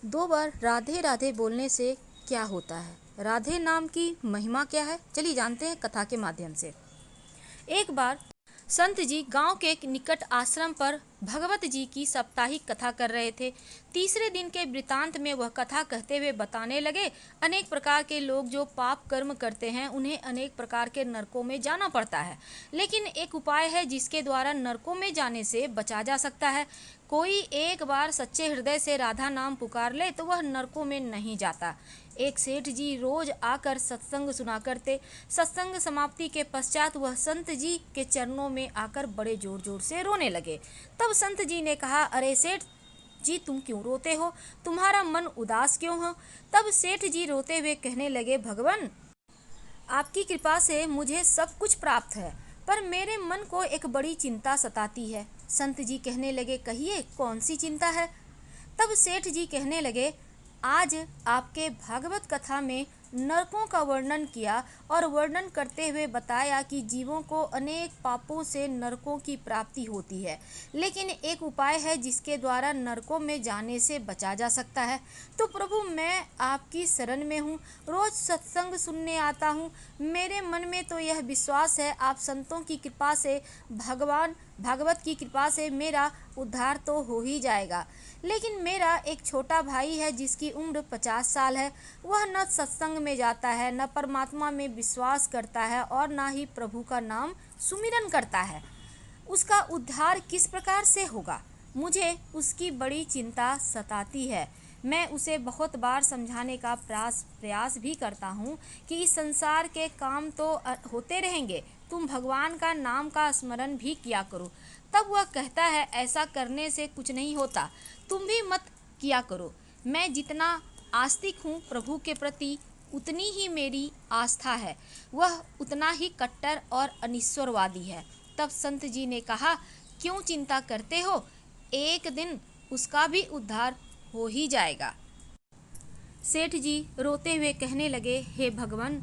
दो बार राधे राधे बोलने से क्या होता है? राधे नाम की महिमा क्या है? चलिए जानते हैं कथा के माध्यम से। एक बार संत जी गांव के एक निकट आश्रम पर भगवत जी की साप्ताहिक कथा कर रहे थे। तीसरे दिन के वृतांत में वह कथा कहते हुए बताने लगे, अनेक प्रकार के लोग जो पाप कर्म करते हैं उन्हें अनेक प्रकार के नरकों में जाना पड़ता है, लेकिन एक उपाय है जिसके द्वारा नरकों में जाने से बचा जा सकता है। कोई एक बार सच्चे हृदय से राधा नाम पुकार ले तो वह नरकों में नहीं जाता। एक सेठ जी रोज आकर सत्संग सुना करते। सत्संग समाप्ति के पश्चात वह संत जी के चरणों में आकर बड़े जोर जोर से रोने लगे। तब संत जी ने कहा, अरे सेठ जी, तुम क्यों रोते हो? तुम्हारा मन उदास क्यों हो? तब सेठ जी रोते हुए कहने लगे, भगवान, आपकी कृपा से मुझे सब कुछ प्राप्त है, पर मेरे मन को एक बड़ी चिंता सताती है। संत जी कहने लगे, कहिए कौन सी चिंता है? तब सेठ जी कहने लगे, आज आपके भागवत कथा में नरकों का वर्णन किया और वर्णन करते हुए बताया कि जीवों को अनेक पापों से नरकों की प्राप्ति होती है, लेकिन एक उपाय है जिसके द्वारा नरकों में जाने से बचा जा सकता है। तो प्रभु, मैं आपकी शरण में हूँ, रोज सत्संग सुनने आता हूँ। मेरे मन में तो यह विश्वास है आप संतों की कृपा से, भगवान भागवत की कृपा से मेरा उद्धार तो हो ही जाएगा। लेकिन मेरा एक छोटा भाई है जिसकी उम्र 50 साल है। वह न सत्संग में जाता है, न परमात्मा में विश्वास करता है और न ही प्रभु का नाम सुमिरन करता है। उसका उद्धार किस प्रकार से होगा? मुझे उसकी बड़ी चिंता सताती है। मैं उसे बहुत बार समझाने का प्रयास भी करता हूँ कि इस संसार के काम तो होते रहेंगे, तुम भगवान का नाम का स्मरण भी किया करो। तब वह कहता है, ऐसा करने से कुछ नहीं होता, तुम भी मत किया करो। मैं जितना आस्तिक हूँ प्रभु के प्रति, उतनी ही मेरी आस्था है। वह उतना ही कट्टर और अनिश्वरवादी है। तब संत जी ने कहा, क्यों चिंता करते हो? एक दिन उसका भी उद्धार हो ही जाएगा। सेठ जी रोते हुए कहने लगे, हे भगवान,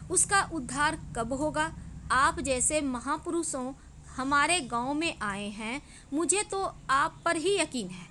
उसका उद्धार कब होगा? आप जैसे महापुरुषों हमारे गांव में आए हैं, मुझे तो आप पर ही यकीन है,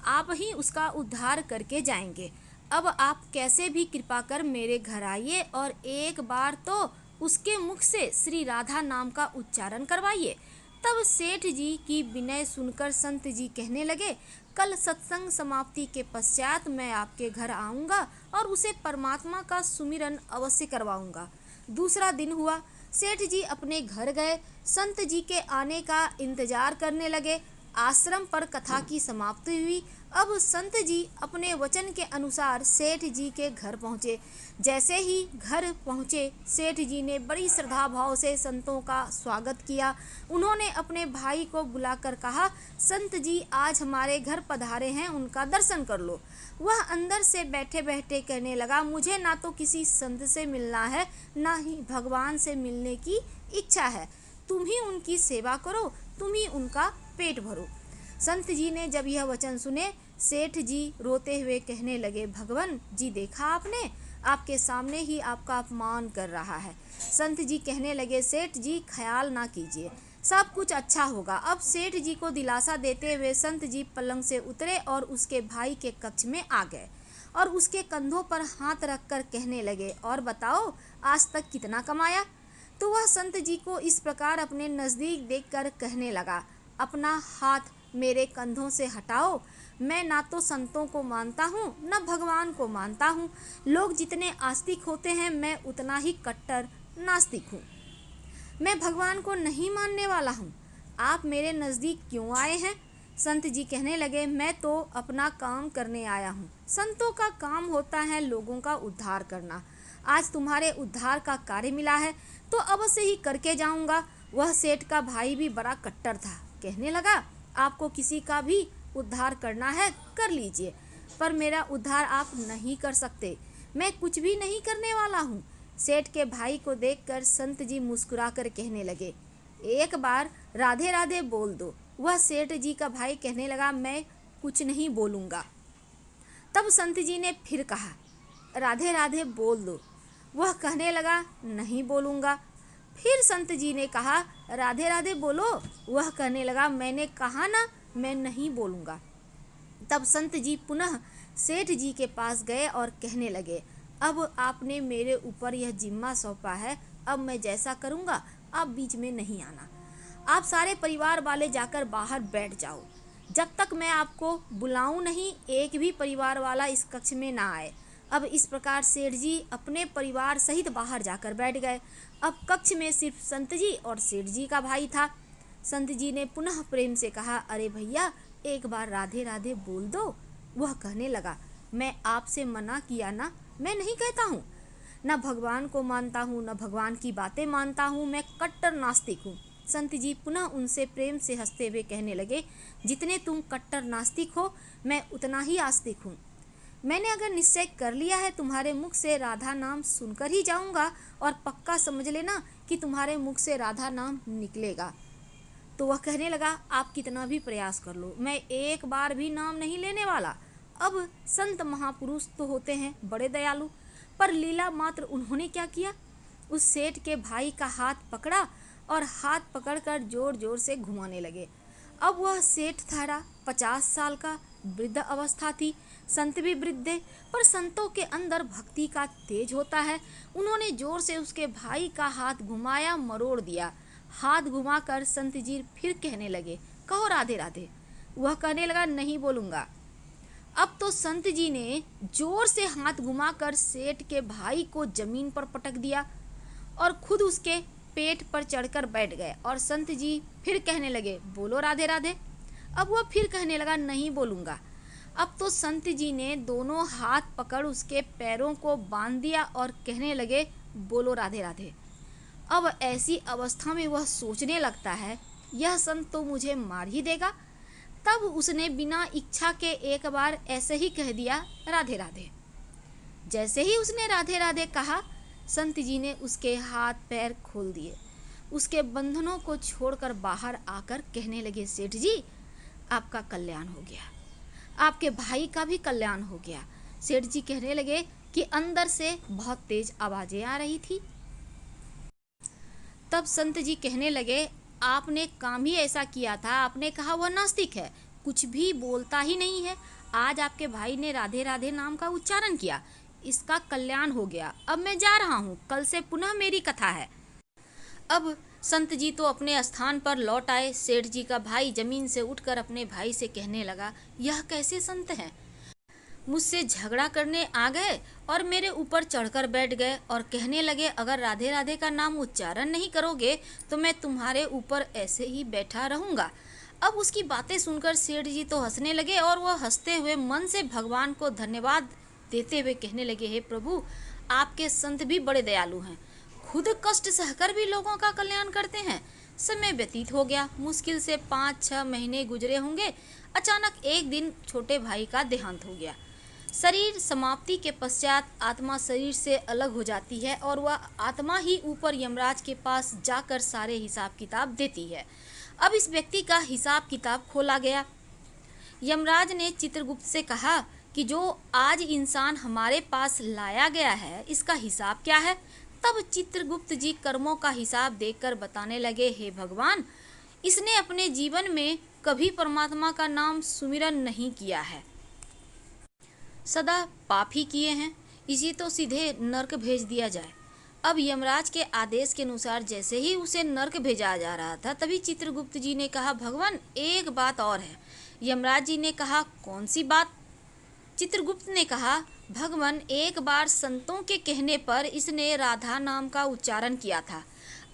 आप ही उसका उद्धार करके जाएंगे। अब आप कैसे भी कृपा कर मेरे घर आइए और एक बार तो उसके मुख से श्री राधा नाम का उच्चारण करवाइए। तब सेठ जी की विनय सुनकर संत जी कहने लगे, कल सत्संग समाप्ति के पश्चात मैं आपके घर आऊँगा और उसे परमात्मा का सुमिरन अवश्य करवाऊँगा। दूसरा दिन हुआ। सेठ जी अपने घर गए, संत जी के आने का इंतजार करने लगे। आश्रम पर कथा की समाप्ति हुई। अब संत जी अपने वचन के अनुसार सेठ जी के घर पहुँचे। जैसे ही घर पहुँचे, सेठ जी ने बड़ी श्रद्धा भाव से संतों का स्वागत किया। उन्होंने अपने भाई को बुलाकर कहा, संत जी आज हमारे घर पधारे हैं, उनका दर्शन कर लो। वह अंदर से बैठे बैठे कहने लगा, मुझे ना तो किसी संत से मिलना है, ना ही भगवान से मिलने की इच्छा है। तुम ही उनकी सेवा करो, तुम ही उनका पेट भरो। संत जी ने जब यह वचन सुने, सेठ जी रोते हुए कहने लगे, भगवान जी, देखा आपने, आपके सामने ही आपका अपमान कर रहा है। संत जी कहने लगे, सेठ जी ख्याल ना कीजिए, सब कुछ अच्छा होगा। अब सेठ जी को दिलासा देते हुए संत जी पलंग से उतरे और उसके भाई के कक्ष में आ गए और उसके कंधों पर हाथ रखकर कहने लगे, और बताओ आज तक कितना कमाया? तो वह संत जी को इस प्रकार अपने नज़दीक देखकर कहने लगा, अपना हाथ मेरे कंधों से हटाओ। मैं ना तो संतों को मानता हूँ, न भगवान को मानता हूँ। लोग जितने आस्तिक होते हैं, मैं उतना ही कट्टर नास्तिक हूँ। मैं भगवान को नहीं मानने वाला हूँ। आप मेरे नज़दीक क्यों आए हैं? संत जी कहने लगे, मैं तो अपना काम करने आया हूँ। संतों का काम होता है लोगों का उद्धार करना। आज तुम्हारे उद्धार का कार्य मिला है तो अवश्य ही करके जाऊंगा। वह सेठ का भाई भी बड़ा कट्टर था, कहने लगा, आपको किसी का भी उद्धार करना है कर लीजिए, पर मेरा उद्धार आप नहीं कर सकते। मैं कुछ भी नहीं करने वाला हूँ। सेठ के भाई को देखकर संत जी मुस्कुराकर कहने लगे, एक बार राधे राधे बोल दो। वह सेठ जी का भाई कहने लगा, मैं कुछ नहीं बोलूँगा। तब संत जी ने फिर कहा, राधे राधे बोल दो। वह कहने लगा, नहीं बोलूँगा। फिर संत जी ने कहा, राधे राधे बोलो। वह कहने लगा, मैंने कहा ना, मैं नहीं बोलूँगा। तब संत जी पुनः सेठ जी के पास गए और कहने लगे, अब आपने मेरे ऊपर यह जिम्मा सौंपा है, अब मैं जैसा करूँगा आप बीच में नहीं आना। आप सारे परिवार वाले जाकर बाहर बैठ जाओ, जब तक मैं आपको बुलाऊं नहीं एक भी परिवार वाला इस कक्ष में ना आए। अब इस प्रकार सेठ जी अपने परिवार सहित बाहर जाकर बैठ गए। अब कक्ष में सिर्फ संत जी और सेठ जी का भाई था। संत जी ने पुनः प्रेम से कहा, अरे भैया एक बार राधे राधे बोल दो। वह कहने लगा, मैं आपसे मना किया ना, मैं नहीं कहता हूँ, न भगवान को मानता हूँ न भगवान की बातें मानता हूँ, मैं कट्टर नास्तिक हूँ। संत जी पुनः उनसे प्रेम से हंसते हुए कहने लगे, जितने तुम कट्टर नास्तिक हो मैं उतना ही आस्तिक हूँ। मैंने अगर निश्चय कर लिया है तुम्हारे मुख से राधा नाम सुनकर ही जाऊंगा, और पक्का समझ लेना कि तुम्हारे मुख से राधा नाम निकलेगा। तो वह कहने लगा, आप कितना भी प्रयास कर लो, मैं एक बार भी नाम नहीं लेने वाला। अब संत महापुरुष तो होते हैं बड़े दयालु, पर लीला मात्र उन्होंने क्या किया, उस सेठ के भाई का हाथ पकड़ा और हाथ पकड़कर जोर जोर से घुमाने लगे। अब वह सेठ था 50 साल का, वृद्ध अवस्था थी, संत भी वृद्ध थे, पर संतों के अंदर भक्ति का तेज होता है। उन्होंने जोर से उसके भाई का हाथ घुमाया, मरोड़ दिया। हाथ घुमाकर संत जी फिर कहने लगे, कहो राधे राधे। वह कहने लगा, नहीं बोलूँगा। अब तो संत जी ने जोर से हाथ घुमाकर सेठ के भाई को जमीन पर पटक दिया और खुद उसके पेट पर चढ़कर बैठ गए। और संत जी फिर कहने लगे, बोलो राधे राधे। अब वह फिर कहने लगा, नहीं बोलूँगा। अब तो संत जी ने दोनों हाथ पकड़ उसके पैरों को बांध दिया और कहने लगे, बोलो राधे राधे। अब ऐसी अवस्था में वह सोचने लगता है, यह संत तो मुझे मार ही देगा। तब उसने बिना इच्छा के एक बार ऐसे ही कह दिया, राधे राधे। जैसे ही उसने राधे राधे कहा, संत जी ने उसके हाथ पैर खोल दिए, उसके बंधनों को छोड़कर बाहर आकर कहने लगे, सेठ जी आपका कल्याण हो गया, आपके भाई का भी कल्याण हो गया। सेठ जी कहने लगे कि अंदर से बहुत तेज आवाजें आ रही थी। तब संत जी कहने लगे, आपने काम ही ऐसा किया था, आपने कहा वह नास्तिक है, कुछ भी बोलता ही नहीं है। आज आपके भाई ने राधे राधे नाम का उच्चारण किया, इसका कल्याण हो गया। अब मैं जा रहा हूँ, कल से पुनः मेरी कथा है। अब संत जी तो अपने स्थान पर लौट आए। सेठ जी का भाई जमीन से उठकर अपने भाई से कहने लगा, यह कैसे संत हैं, मुझसे झगड़ा करने आ गए और मेरे ऊपर चढ़कर बैठ गए और कहने लगे, अगर राधे राधे का नाम उच्चारण नहीं करोगे तो मैं तुम्हारे ऊपर ऐसे ही बैठा रहूँगा। अब उसकी बातें सुनकर सेठ जी तो हंसने लगे और वह हंसते हुए मन से भगवान को धन्यवाद देते हुए कहने लगे, हे प्रभु आपके संत भी बड़े दयालु हैं, खुद कष्ट सहकर भी लोगों का कल्याण करते हैं। समय व्यतीत हो गया, मुश्किल से 5-6 महीने गुजरे होंगे। अचानक एक दिन छोटे भाई का देहांत हो गया। शरीर समाप्ति के पश्चात आत्मा शरीर से अलग हो जाती है और वह आत्मा ही ऊपर यमराज के पास जाकर सारे हिसाब किताब देती है। अब इस व्यक्ति का हिसाब किताब खोला गया। यमराज ने चित्रगुप्त से कहा कि जो आज इंसान हमारे पास लाया गया है, इसका हिसाब क्या है। तब चित्रगुप्त जी कर्मों का हिसाब देखकर बताने लगे, हे भगवान, इसने अपने जीवन में कभी परमात्मा का नाम सुमिरन नहीं किया है, सदा पाप ही किए हैं, इसी तो सीधे नरक भेज दिया जाए। अब यमराज के आदेश के अनुसार जैसे ही उसे नरक भेजा जा रहा था, तभी चित्रगुप्त जी ने कहा, भगवान एक बात और है। यमराज जी ने कहा, कौन सी बात। चित्रगुप्त ने कहा, भगवान एक बार संतों के कहने पर इसने राधा नाम का उच्चारण किया था।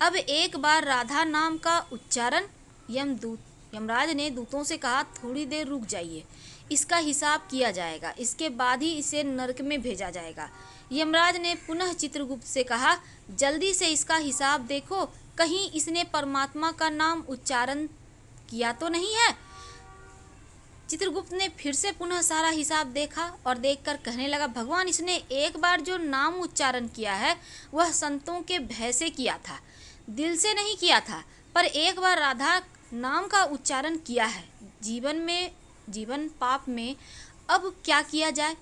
अब एक बार राधा नाम का उच्चारण, यमराज ने दूतों से कहा, थोड़ी देर रुक जाइए, इसका हिसाब किया जाएगा, इसके बाद ही इसे नरक में भेजा जाएगा। यमराज ने पुनः चित्रगुप्त से कहा, जल्दी से इसका हिसाब देखो, कहीं इसने परमात्मा का नाम उच्चारण किया तो नहीं है। चित्रगुप्त ने फिर से पुनः सारा हिसाब देखा और देखकर कहने लगा, भगवान इसने एक बार जो नाम उच्चारण किया है वह संतों के भय से किया था, दिल से नहीं किया था, पर एक बार राधा नाम का उच्चारण किया है, जीवन पाप में, अब क्या किया जाए।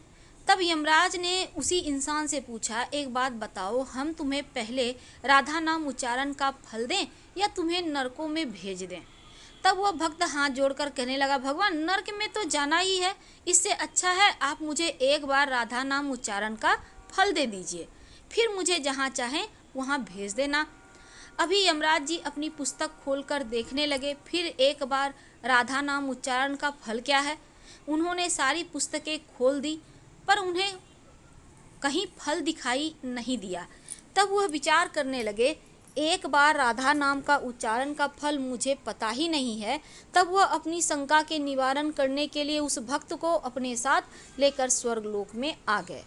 तब यमराज ने उसी इंसान से पूछा, एक बात बताओ, हम तुम्हें पहले राधा नाम उच्चारण का फल दें या तुम्हें नरकों में भेज दें। तब वह भक्त हाथ जोड़कर कहने लगा, भगवान नर्क में तो जाना ही है, इससे अच्छा है आप मुझे एक बार राधा नाम उच्चारण का फल दे दीजिए, फिर मुझे जहाँ चाहें वहाँ भेज देना। अभी यमराज जी अपनी पुस्तक खोलकर देखने लगे, फिर एक बार राधा नाम उच्चारण का फल क्या है। उन्होंने सारी पुस्तकें खोल दी पर उन्हें कहीं फल दिखाई नहीं दिया। तब वह विचार करने लगे, एक बार राधा नाम का उच्चारण का फल मुझे पता ही नहीं है। तब वह अपनी शंका के निवारण करने के लिए उस भक्त को अपने साथ लेकर स्वर्गलोक में आ गए।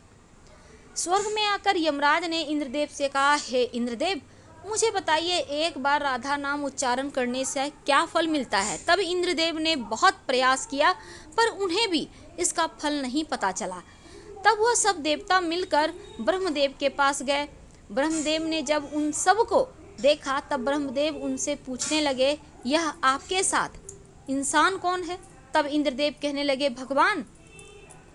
स्वर्ग में आकर यमराज ने इंद्रदेव से कहा, हे इंद्रदेव मुझे बताइए एक बार राधा नाम उच्चारण करने से क्या फल मिलता है। तब इंद्रदेव ने बहुत प्रयास किया पर उन्हें भी इसका फल नहीं पता चला। तब वह सब देवता मिलकर ब्रह्मदेव के पास गए। ब्रह्मदेव ने जब उन सब को देखा तब ब्रह्मदेव उनसे पूछने लगे, यह आपके साथ इंसान कौन है। तब इंद्रदेव कहने लगे, भगवान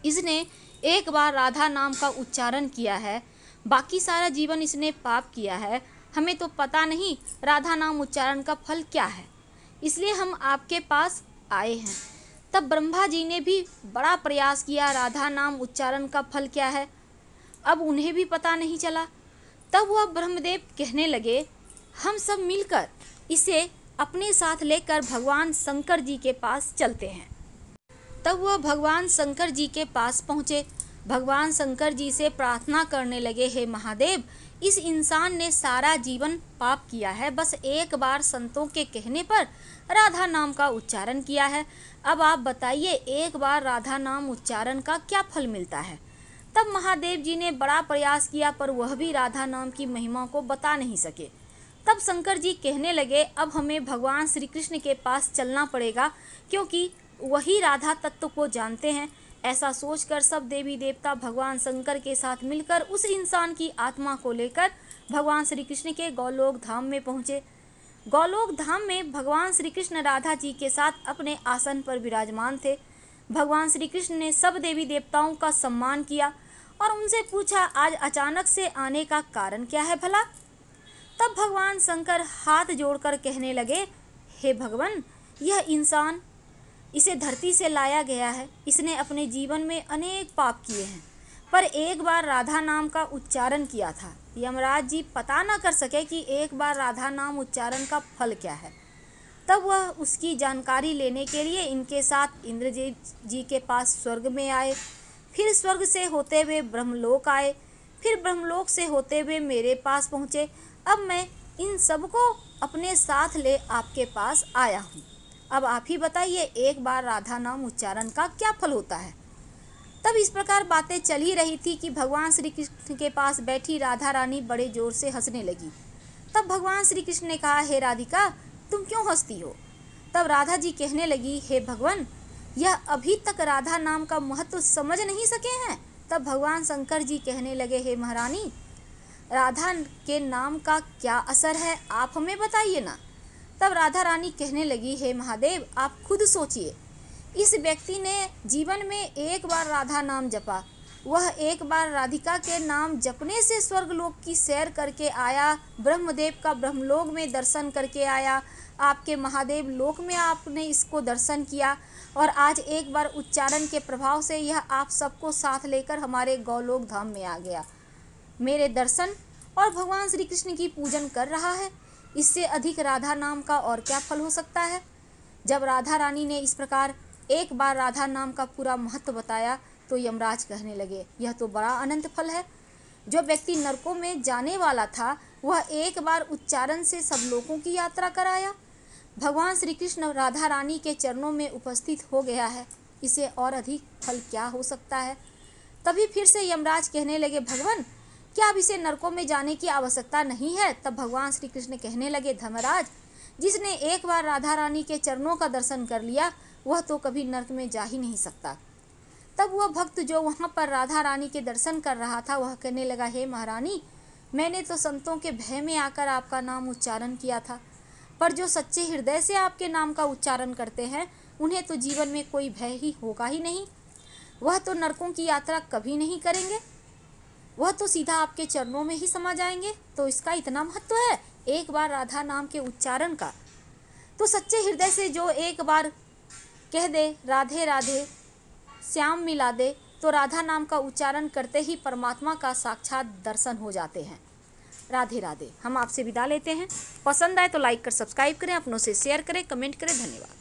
इसने एक बार राधा नाम का उच्चारण किया है, बाकी सारा जीवन इसने पाप किया है, हमें तो पता नहीं राधा नाम उच्चारण का फल क्या है, इसलिए हम आपके पास आए हैं। तब ब्रह्मा जी ने भी बड़ा प्रयास किया, राधा नाम उच्चारण का फल क्या है, अब उन्हें भी पता नहीं चला। तब वह ब्रह्मदेव कहने लगे, हम सब मिलकर इसे अपने साथ लेकर भगवान शंकर जी के पास चलते हैं। तब वह भगवान शंकर जी के पास पहुँचे। भगवान शंकर जी से प्रार्थना करने लगे, हे महादेव इस इंसान ने सारा जीवन पाप किया है, बस एक बार संतों के कहने पर राधा नाम का उच्चारण किया है, अब आप बताइए एक बार राधा नाम उच्चारण का क्या फल मिलता है। तब महादेव जी ने बड़ा प्रयास किया पर वह भी राधा नाम की महिमा को बता नहीं सके। तब शंकर जी कहने लगे, अब हमें भगवान श्री कृष्ण के पास चलना पड़ेगा क्योंकि वही राधा तत्व को जानते हैं। ऐसा सोचकर सब देवी देवता भगवान शंकर के साथ मिलकर उस इंसान की आत्मा को लेकर भगवान श्री कृष्ण के गौलोक धाम में पहुँचे। गौलोक धाम में भगवान श्री कृष्ण राधा जी के साथ अपने आसन पर विराजमान थे। भगवान श्री कृष्ण ने सब देवी देवताओं का सम्मान किया और उनसे पूछा, आज अचानक से आने का कारण क्या है भला। तब भगवान शंकर हाथ जोड़कर कहने लगे, हे भगवान यह इंसान इसे धरती से लाया गया है, इसने अपने जीवन में अनेक पाप किए हैं पर एक बार राधा नाम का उच्चारण किया था। यमराज जी पता न कर सके कि एक बार राधा नाम उच्चारण का फल क्या है। तब वह उसकी जानकारी लेने के लिए इनके साथ इंद्र जी के पास स्वर्ग में आए, फिर स्वर्ग से होते हुए ब्रह्मलोक आए, फिर ब्रह्मलोक से होते हुए मेरे पास पहुँचे। अब मैं इन सबको अपने साथ ले आपके पास आया हूँ। अब आप ही बताइए एक बार राधा नाम उच्चारण का क्या फल होता है। तब इस प्रकार बातें चल ही रही थी कि भगवान श्री कृष्ण के पास बैठी राधा रानी बड़े जोर से हंसने लगी। तब भगवान श्री कृष्ण ने कहा, हे राधिका तुम क्यों हंसती हो। तब राधा जी कहने लगी, हे भगवान यह अभी तक राधा नाम का महत्व समझ नहीं सके हैं। तब भगवान शंकर जी कहने लगे, हे महारानी राधा के नाम का क्या असर है आप हमें बताइए ना। तब राधा रानी कहने लगी, हे महादेव आप खुद सोचिए, इस व्यक्ति ने जीवन में एक बार राधा नाम जपा, वह एक बार राधिका के नाम जपने से स्वर्गलोक की सैर करके आया, ब्रह्मदेव का ब्रह्मलोक में दर्शन करके आया, आपके महादेव लोक में आपने इसको दर्शन किया और आज एक बार उच्चारण के प्रभाव से यह आप सबको साथ लेकर हमारे गौलोक धाम में आ गया, मेरे दर्शन और भगवान श्री कृष्ण की पूजन कर रहा है। इससे अधिक राधा नाम का और क्या फल हो सकता है। जब राधा रानी ने इस प्रकार एक बार राधा नाम का पूरा महत्व बताया तो यमराज कहने लगे, यह तो बड़ा अनंत फल है। जो व्यक्ति नरकों में जाने वाला था वह एक बार उच्चारण से सब लोगों की यात्रा कराया। भगवान श्री कृष्ण राधा रानी के चरणों में उपस्थित हो गया है, इसे और अधिक फल क्या हो सकता है। तभी फिर से यमराज कहने लगे, भगवान क्या अब इसे नरकों में जाने की आवश्यकता नहीं है। तब भगवान श्री कृष्ण कहने लगे, धर्मराज जिसने एक बार राधा रानी के चरणों का दर्शन कर लिया वह तो कभी नरक में जा ही नहीं सकता। तब वह भक्त जो वहाँ पर राधा रानी के दर्शन कर रहा था वह कहने लगा, हे महारानी मैंने तो संतों के भय में आकर आपका नाम उच्चारण किया था, पर जो सच्चे हृदय से आपके नाम का उच्चारण करते हैं उन्हें तो जीवन में कोई भय ही होगा ही नहीं, वह तो नरकों की यात्रा कभी नहीं करेंगे, वह तो सीधा आपके चरणों में ही समा जाएंगे। तो इसका इतना महत्व है एक बार राधा नाम के उच्चारण का। तो सच्चे हृदय से जो एक बार कह दे राधे राधे श्याम मिला दे, तो राधा नाम का उच्चारण करते ही परमात्मा का साक्षात दर्शन हो जाते हैं। राधे राधे। हम आपसे विदा लेते हैं। पसंद आए तो लाइक कर सब्सक्राइब करें, अपनों से शेयर करें, कमेंट करें। धन्यवाद।